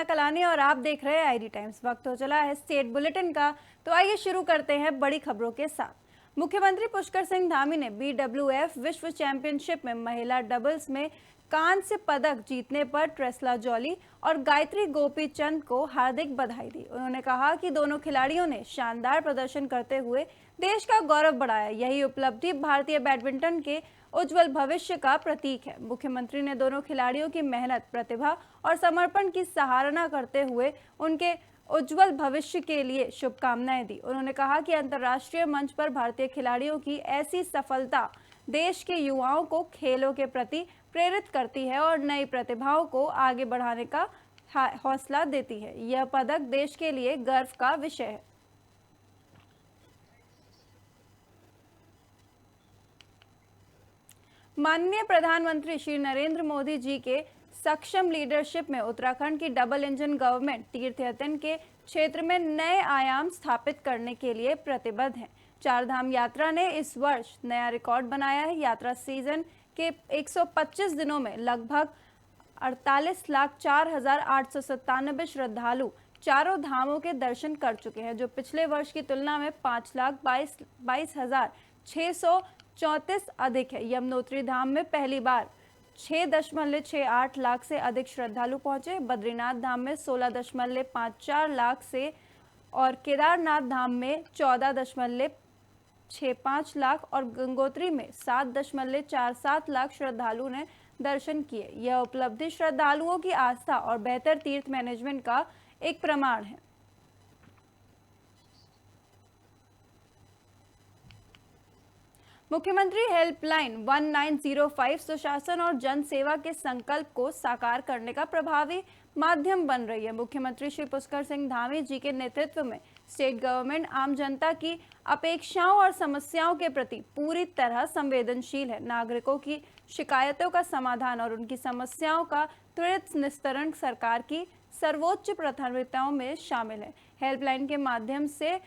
कलानी और आप देख रहे हैं आईडी टाइम्स। वक्त हो चला है स्टेट बुलेटिन का, तो आइए शुरू करते हैं बड़ी खबरों के साथ। मुख्यमंत्री पुष्कर सिंह धामी ने BWF विश्व चैंपियनशिप में महिला डबल्स में कांस्य पदक जीतने पर ट्रेसला जॉली और गायत्री गोपीचंद को हार्दिक बधाई दी। उन्होंने कहा कि दोनों खिलाड़ियों ने शानदार प्रदर्शन करते हुए देश का गौरव बढ़ाया। यही उपलब्धि भारतीय बैडमिंटन के उज्जवल भविष्य का प्रतीक है। मुख्यमंत्री ने दोनों खिलाड़ियों की मेहनत, प्रतिभा और समर्पण की सराहना करते हुए उनके उज्जवल भविष्य के लिए शुभकामनाएं दी। उन्होंने कहा कि अंतर्राष्ट्रीय मंच पर भारतीय खिलाड़ियों की ऐसी सफलता देश के युवाओं को खेलों के प्रति प्रेरित करती है और नई प्रतिभाओं को आगे बढ़ाने का हौसला देती है। यह पदक देश के लिए गर्व का विषय है। माननीय प्रधानमंत्री श्री नरेंद्र मोदी जी के सक्षम लीडरशिप में उत्तराखंड की डबल इंजन गवर्नमेंट तीर्थयात्रा के क्षेत्र में नए आयाम स्थापित करने के लिए प्रतिबद्ध है। चार धाम यात्रा ने इस वर्ष नया रिकॉर्ड बनाया है। यात्रा सीजन के 125 दिनों में लगभग 48,04,897 श्रद्धालु चारों धामों के दर्शन कर चुके हैं, जो पिछले वर्ष की तुलना में 5,22,634 अधिक है। यमुनोत्री धाम में पहली बार 6.68 लाख से अधिक श्रद्धालु पहुंचे। बद्रीनाथ धाम में 16.54 लाख से और केदारनाथ धाम में 14.65 लाख और गंगोत्री में 7.47 लाख श्रद्धालुओं ने दर्शन किए। यह उपलब्धि श्रद्धालुओं की आस्था और बेहतर तीर्थ मैनेजमेंट का एक प्रमाण है। मुख्यमंत्री हेल्पलाइन 1905 सुशासन और जन सेवा के संकल्प को साकार करने का प्रभावी माध्यम बन रही है। मुख्यमंत्री श्री पुष्कर सिंह धामी जी के नेतृत्व में स्टेट गवर्नमेंट आम जनता की अपेक्षाओं और समस्याओं के प्रति पूरी तरह संवेदनशील है। नागरिकों की शिकायतों का समाधान और उनकी समस्याओं का त्वरित निस्तारण सरकार की सर्वोच्च प्राथमिकताओं में शामिल है। हेल्पलाइन के माध्यम से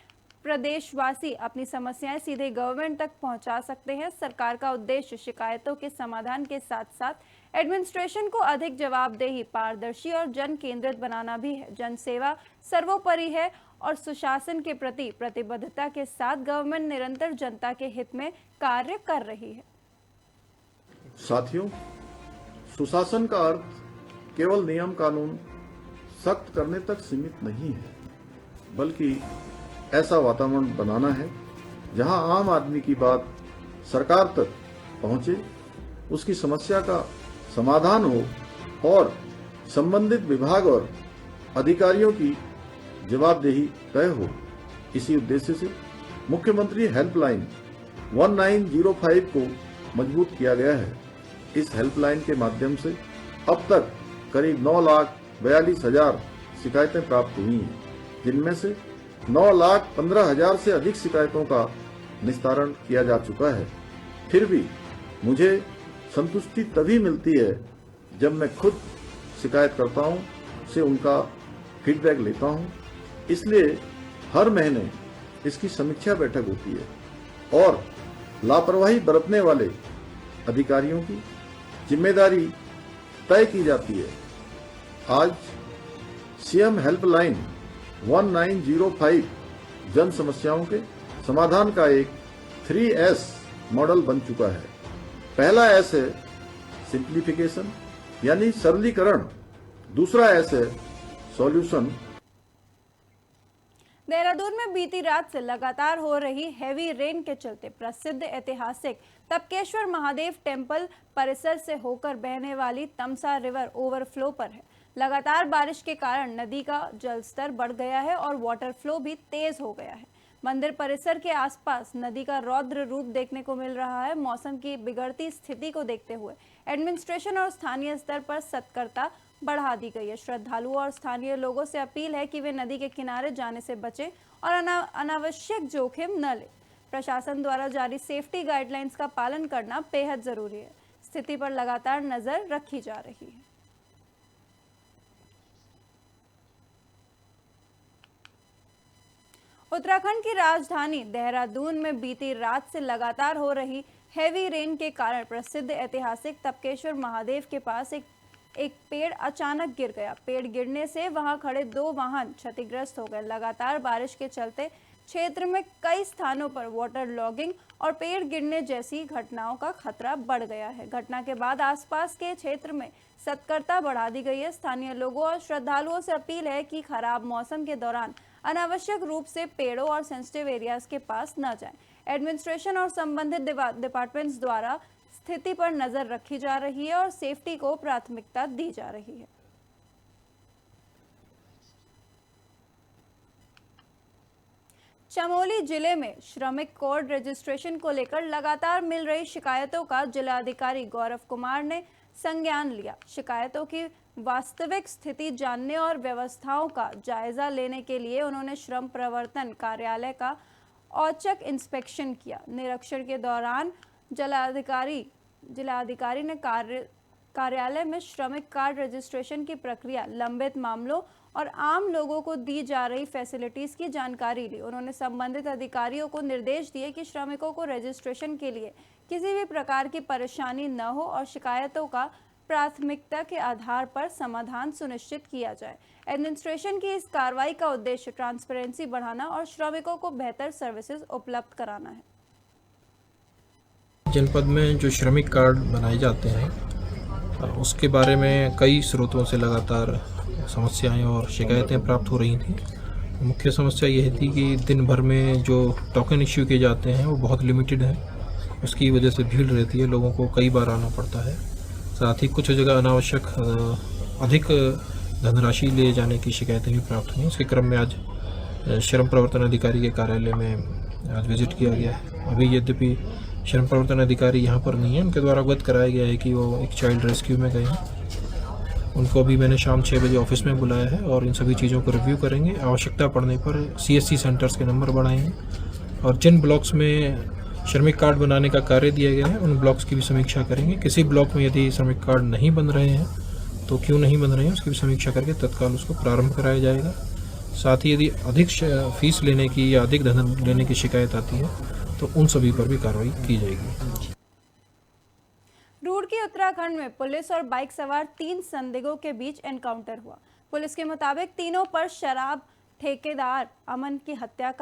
प्रदेशवासी अपनी समस्याएं सीधे गवर्नमेंट तक पहुंचा सकते हैं। सरकार का उद्देश्य शिकायतों के समाधान के साथ साथ एडमिनिस्ट्रेशन को अधिक जवाबदेही, पारदर्शी और जन केंद्रित बनाना भी है। जन सेवा सर्वोपरि है और सुशासन के प्रति प्रतिबद्धता के साथ गवर्नमेंट निरंतर जनता के हित में कार्य कर रही है। साथियों, सुशासन का अर्थ केवल नियम कानून सख्त करने तक सीमित नहीं है, बल्कि ऐसा वातावरण बनाना है जहां आम आदमी की बात सरकार तक पहुंचे, उसकी समस्या का समाधान हो और संबंधित विभाग और अधिकारियों की जवाबदेही तय हो। इसी उद्देश्य से मुख्यमंत्री हेल्पलाइन 1905 को मजबूत किया गया है। इस हेल्पलाइन के माध्यम से अब तक करीब 9,42,000 शिकायतें प्राप्त हुई हैं, जिनमें से 9,15,000 से अधिक शिकायतों का निस्तारण किया जा चुका है। फिर भी मुझे संतुष्टि तभी मिलती है जब मैं खुद शिकायतकर्ताओं से उनका फीडबैक लेता हूं। इसलिए हर महीने इसकी समीक्षा बैठक होती है और लापरवाही बरतने वाले अधिकारियों की जिम्मेदारी तय की जाती है। आज सीएम हेल्पलाइन 1905 जन समस्याओं के समाधान का एक 3S मॉडल बन चुका है। पहला S है सिंप्लीफिकेशन यानी सरलीकरण, दूसरा S है सॉल्यूशन। देहरादून में बीती रात से लगातार हो रही हैवी रेन के चलते प्रसिद्ध ऐतिहासिक तपकेश्वर महादेव टेम्पल परिसर से होकर बहने वाली तमसा रिवर ओवरफ्लो पर है। लगातार बारिश के कारण नदी का जलस्तर बढ़ गया है और वाटर फ्लो भी तेज हो गया है। मंदिर परिसर के आसपास नदी का रौद्र रूप देखने को मिल रहा है। मौसम की बिगड़ती स्थिति को देखते हुए एडमिनिस्ट्रेशन और स्थानीय स्तर पर सतर्कता बढ़ा दी गई है। श्रद्धालुओं और स्थानीय लोगों से अपील है कि वे नदी के किनारे जाने से बचें और अनावश्यक जोखिम न लें। प्रशासन द्वारा जारी सेफ्टी गाइडलाइंस का पालन करना बेहद जरूरी है। स्थिति पर लगातार नजर रखी जा रही है। उत्तराखंड की राजधानी देहरादून में बीती रात से लगातार हो रही हैवी रेन के कारण प्रसिद्ध ऐतिहासिक तपकेश्वर महादेव के पास एक पेड़ अचानक गिर गया। पेड़ गिरने से वहां खड़े 2 वाहन क्षतिग्रस्त हो गए। लगातार बारिश के चलते क्षेत्र में कई स्थानों पर वाटर लॉगिंग और पेड़ गिरने जैसी घटनाओं का खतरा बढ़ गया है। घटना के बाद आसपास के क्षेत्र में सतर्कता बढ़ा दी गई है। स्थानीय लोगों और श्रद्धालुओं से अपील है कि खराब मौसम के दौरान अनावश्यक रूप से पेड़ों और सेंसिटिव एरियाज के पास न जाएं। एडमिनिस्ट्रेशन और संबंधित डिपार्टमेंट्स द्वारा स्थिति पर नजर रखी जा रही है और सेफ्टी को प्राथमिकता दी जा रही है। चमोली जिले में श्रमिक कार्ड रजिस्ट्रेशन को लेकर लगातार मिल रही शिकायतों का जिलाधिकारी गौरव कुमार ने संज्ञान लिया। शिकायतों की वास्तविक स्थिति जानने और व्यवस्थाओं का जायजा लेने के लिए उन्होंने श्रम प्रवर्तन कार्यालय का औचक इंस्पेक्शन किया। निरीक्षण के दौरान जिलाधिकारी ने कार्यालय में श्रमिक कार्ड रजिस्ट्रेशन की प्रक्रिया, लंबित मामलों और आम लोगों को दी जा रही फैसिलिटीज की जानकारी ली। उन्होंने संबंधित अधिकारियों को निर्देश दिए कि श्रमिकों को रजिस्ट्रेशन के लिए किसी भी प्रकार की परेशानी न हो और शिकायतों का प्राथमिकता के आधार पर समाधान सुनिश्चित किया जाए। एडमिनिस्ट्रेशन की इस कार्रवाई का उद्देश्य ट्रांसपेरेंसी बढ़ाना और श्रमिकों को बेहतर सर्विसेज उपलब्ध कराना है। जनपद में जो श्रमिक कार्ड बनाए जाते हैं उसके बारे में कई स्रोतों से लगातार समस्याएं और शिकायतें प्राप्त हो रही थी। मुख्य समस्या यह थी कि दिन भर में जो टोकन इश्यू किए जाते हैं वो बहुत लिमिटेड है। उसकी वजह से भीड़ रहती है, लोगों को कई बार आना पड़ता है। साथ ही कुछ जगह अनावश्यक अधिक धनराशि ले जाने की शिकायतें भी प्राप्त हुई। इसके क्रम में आज श्रम प्रवर्तन अधिकारी के कार्यालय में आज विजिट किया गया है। अभी यद्यपि श्रम प्रवर्तन अधिकारी यहाँ पर नहीं है, उनके द्वारा अवगत कराया गया है कि वो एक चाइल्ड रेस्क्यू में गए हैं। उनको अभी मैंने शाम 6 बजे ऑफिस में बुलाया है और इन सभी चीज़ों को रिव्यू करेंगे। आवश्यकता पड़ने पर CSC सेंटर्स के नंबर बढ़ाएंगे और जिन ब्लॉक्स में श्रमिक कार्ड बनाने का कार्य दिया गया है उन ब्लॉक्स की भी समीक्षा करेंगे। किसी ब्लॉक में यदि श्रमिक कार्ड नहीं बन रहे हैं तो क्यों नहीं बन रहे हैं उसकी भी समीक्षा करके तत्काल उसको प्रारंभ कराया जाएगा। साथ ही यदि अधिक फीस लेने की या अधिक धन लेने की शिकायत आती है तो उन सभी पर भी कार्रवाई की जाएगी। रुड़की उत्तराखंड में पुलिस और बाइक सवार 3 संदिग्धों के बीच एनकाउंटर हुआ। पुलिस के मुताबिक तीनों पर शराब ठेकेदार अमन की हत्या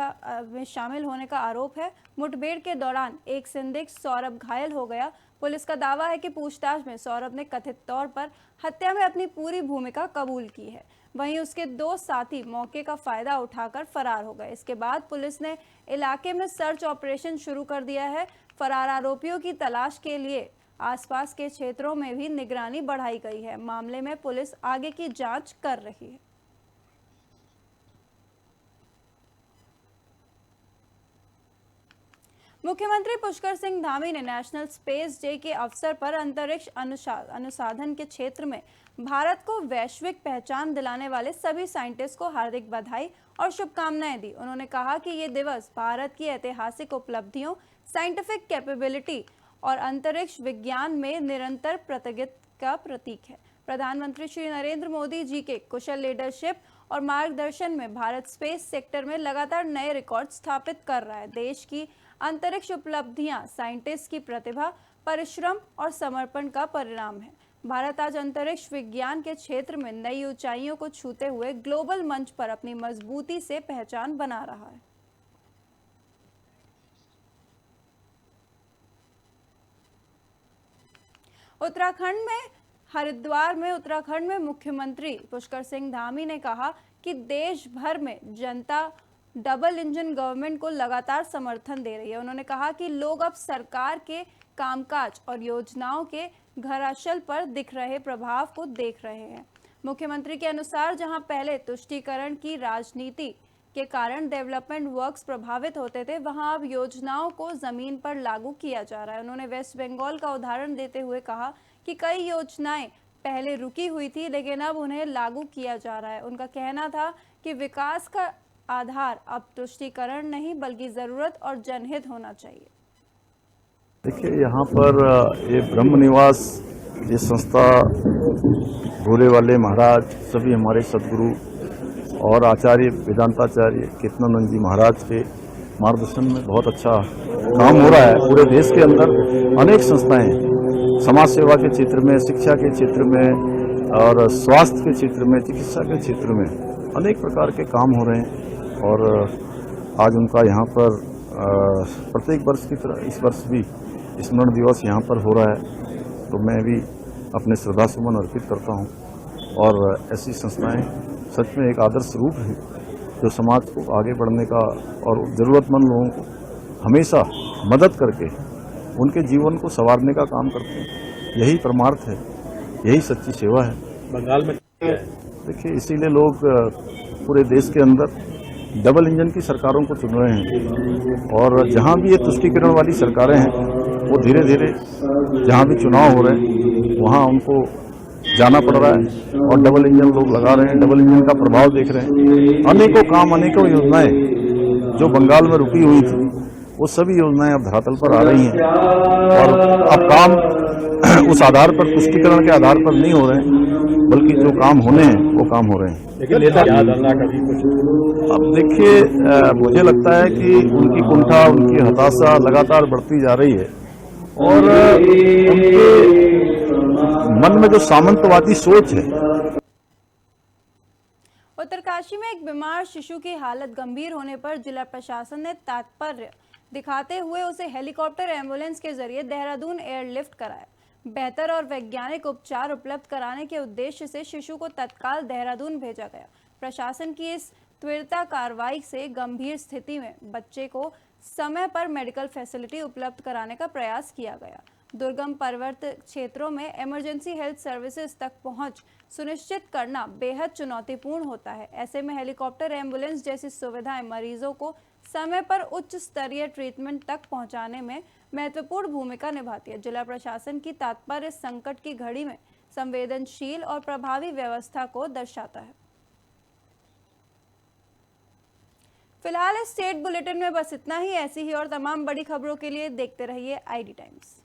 में शामिल होने का आरोप है। मुठभेड़ के दौरान एक संदिग्ध सौरभ घायल हो गया। पुलिस का दावा है कि पूछताछ में सौरभ ने कथित तौर पर हत्या में अपनी पूरी भूमिका कबूल की है। वहीं उसके 2 साथी मौके का फायदा उठाकर फरार हो गए। इसके बाद पुलिस ने इलाके में सर्च ऑपरेशन शुरू कर दिया है। फरार आरोपियों की तलाश के लिए आसपास के क्षेत्रों में भी निगरानी बढ़ाई गई है। मामले में पुलिस आगे की जांच कर रही है। मुख्यमंत्री पुष्कर सिंह धामी ने नेशनल स्पेस डे के अवसर पर अंतरिक्ष अनुसंधान के क्षेत्र में भारत को वैश्विक पहचान दिलाने वाले सभी साइंटिस्ट को हार्दिक बधाई और शुभकामनाएं दी। उन्होंने कहा कि ये दिवस भारत की ऐतिहासिक उपलब्धियों, साइंटिफिक कैपेबिलिटी और अंतरिक्ष विज्ञान में निरंतर प्रगति का प्रतीक है। प्रधानमंत्री श्री नरेंद्र मोदी जी के कुशल लीडरशिप और मार्गदर्शन में भारत स्पेस सेक्टर में लगातार नए रिकॉर्ड स्थापित कर रहा है। देश की अंतरिक्ष उपलब्धियां साइंटिस्ट की प्रतिभा, परिश्रम और समर्पण का परिणाम है। भारत आज अंतरिक्ष विज्ञान के क्षेत्र में नई ऊंचाइयों को छूते हुए ग्लोबल मंच पर अपनी मजबूती से पहचान बना रहा है। हरिद्वार में उत्तराखंड में मुख्यमंत्री पुष्कर सिंह धामी ने कहा कि देश भर में जनता डबल इंजन गवर्नमेंट को लगातार समर्थन दे रही है। उन्होंने कहा कि लोग अब सरकार के कामकाज और योजनाओं के घराशल पर दिख रहे प्रभाव को देख रहे हैं। मुख्यमंत्री के अनुसार जहां पहले तुष्टीकरण की राजनीति के कारण डेवलपमेंट वर्क्स प्रभावित होते थे, वहां अब योजनाओं को जमीन पर लागू किया जा रहा है। उन्होंने वेस्ट बंगाल का उदाहरण देते हुए कहा कि कई योजनाएं पहले रुकी हुई थी लेकिन अब उन्हें लागू किया जा रहा है। उनका कहना था कि विकास का आधार अब तुष्टीकरण नहीं बल्कि जरूरत और जनहित होना चाहिए। देखिए, यहाँ पर ये ब्रह्म निवास, ये संस्था, भोले वाले महाराज, सभी हमारे सदगुरु और आचार्य वेदांताचार्य कीर्तनानंद जी महाराज के मार्गदर्शन में बहुत अच्छा काम हो रहा है। पूरे देश के अंदर अनेक संस्थाएं समाज सेवा के क्षेत्र में, शिक्षा के क्षेत्र में, और स्वास्थ्य के क्षेत्र में, चिकित्सा के क्षेत्र में अनेक प्रकार के काम हो रहे हैं। और आज उनका यहाँ पर प्रत्येक वर्ष की तरह इस वर्ष भी स्मरण दिवस यहाँ पर हो रहा है, तो मैं भी अपने श्रद्धा सुमन अर्पित करता हूँ। और ऐसी संस्थाएं सच में एक आदर्श रूप है जो समाज को आगे बढ़ने का और ज़रूरतमंद लोगों को हमेशा मदद करके उनके जीवन को संवारने का काम करते हैं। यही परमार्थ है, यही सच्ची सेवा है। बंगाल में देखिए, इसीलिए लोग पूरे देश के अंदर डबल इंजन की सरकारों को चुन रहे हैं। और जहां भी ये तुष्टीकरण वाली सरकारें हैं, वो धीरे धीरे जहां भी चुनाव हो रहे हैं वहां उनको जाना पड़ रहा है और डबल इंजन लोग लगा रहे हैं, डबल इंजन का प्रभाव देख रहे हैं। अनेकों काम, अनेकों योजनाएं जो बंगाल में रुकी हुई थी, वो सभी योजनाएं अब धरातल पर आ रही हैं। और अब काम उस आधार पर, तुष्टीकरण के आधार पर नहीं हो रहे हैं, बल्कि जो काम होने हैं वो काम हो रहे हैं। लेकिन नेता याद आना कभी कुछ अब देखिए, मुझे लगता है कि उनकी कुंठा, उनकी हताशा लगातार बढ़ती जा रही है। और उनके मन में जो सामंतवादी सोच है। उत्तरकाशी में एक बीमार शिशु की हालत गंभीर होने पर जिला प्रशासन ने तात्पर्य दिखाते हुए उसे हेलीकॉप्टर एम्बुलेंस के जरिए देहरादून एयरलिफ्ट कराया। बेहतर और वैज्ञानिक उपचार उपलब्ध कराने के उद्देश्य से शिशु को तत्काल देहरादून भेजा गया। प्रशासन की इस त्वरित कार्रवाई से गंभीर स्थिति में बच्चे को समय पर मेडिकल फैसिलिटी उपलब्ध कराने का प्रयास किया गया। दुर्गम पर्वत क्षेत्रों में इमरजेंसी हेल्थ सर्विसेज तक पहुंच सुनिश्चित करना बेहद चुनौतीपूर्ण होता है। ऐसे में हेलीकॉप्टर एम्बुलेंस जैसी सुविधाएं मरीजों को समय पर उच्च स्तरीय ट्रीटमेंट तक पहुंचाने में महत्वपूर्ण भूमिका निभाती है। जिला प्रशासन की तात्पर्य संकट की घड़ी में संवेदनशील और प्रभावी व्यवस्था को दर्शाता है। फिलहाल इस स्टेट बुलेटिन में बस इतना ही। ऐसी ही और तमाम बड़ी खबरों के लिए देखते रहिए ID टाइम्स।